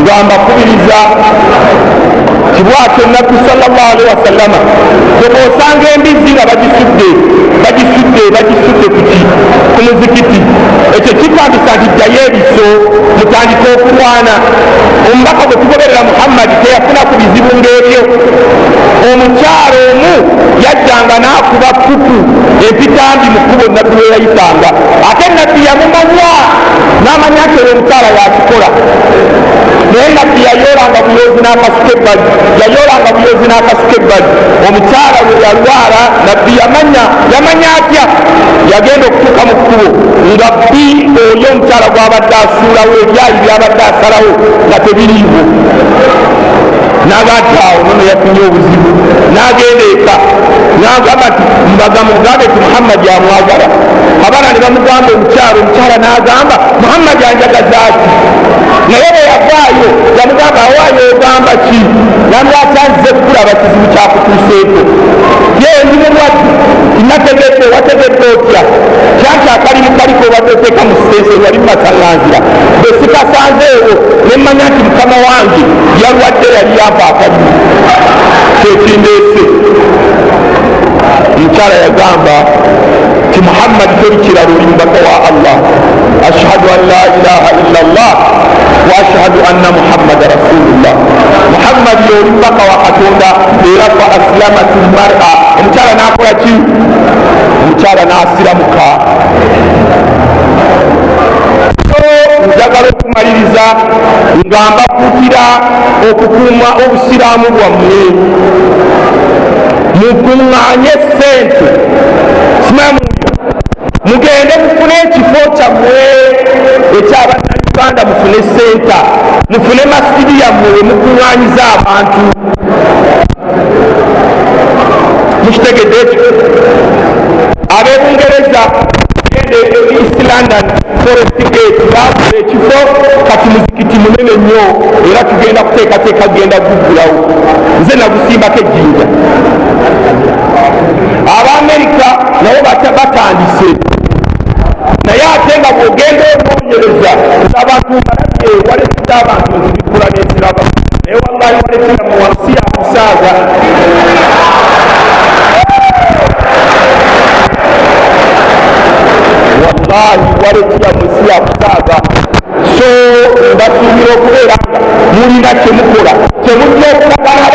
ngamba kubiriza kibwate nabbi sallallahu alaihi wasallama bw'osanga embizi nga bagisudde kuki ku muzikiti ekyo kipangisa nti ddayo ebiso mutandika okulwana. Omubaka gwe tugoberera Muhammadi teyafuna ku bizibu ng'ebyo. Omukyalo omu yaddanga n'akuba pupu empitambi mu kkubo nabbi we yayitanga, ate nabbi yamumanya n'amanya nti oyo omukyala yakikola, naye nabbi yayoolanga buyozi n'akasuka ebbali. Omukyala we yalwala nabbi yamanya atya, yagenda okutuuka mu kkubo nga bbi oyo omukyala gw'abadde asuulawo ebyayi byabadde asalawo nga tebiriiwo, n'agati awo nono yafunye obuzibu, n'agenda eka n'agamba nti mugambe ti Muhammadi amwagala. Abaana ne bamugamba omukyala n'agamba Muhammadi anjagaza ati, naye bwe yavaayo yamugamba awaayo ogamba ki? Namwati anze kulaba kizibu kyakutuuseeko, ye ndi mulwadde inategedde wategedde otya, kyanti akalimu kaliko obadde oteeka mu siteesa wali mumasaŋŋanzira, bwe sikasanzeewo ne mmanya nti mukama wange yalwadde yali yampa akalimu kyekindeese. Omukyala yagamba ti Muhammadi toli kirala, oli mubaka wa Allah, ashhadu an la ilaha illa Allah wa ashhadu anna Muhammada rasulullah. Muhammadi oli mubaka wa Katonda era fa aslamat almar'a. Omukyala n'akola ki? Omukyala n'asiramuka. Njagala okumaliriza nga mbakuutira okukuuma obusiraamu bwammwe, mukuŋŋaanye ssente, simamuya mugende mufune ekifo kyammwe eky'Abannayuganda, mufune senta, mufune masjidi yammwe we mukuŋŋaanyiza abantu. Mukitegedde ekyo? Ab'Ebungereza East London Forest Gate baafuna ekifo, kati muzikiti munene nnyo era tugenda kuteekateeka genda guggulawo, nze nagusimbako ejjinja. Ab'Amerika nabo batandise, naye ate nga bw'ogenda onoonyereza abantu balabye walekita abantu ezibikula n'eziraba, naye wallahi walekita mu wansi ya kusaaga. Wallahi walekita munsi ya kusaaga. So mbasuubira okubeera mulina kyemukola, kyemujja okukakana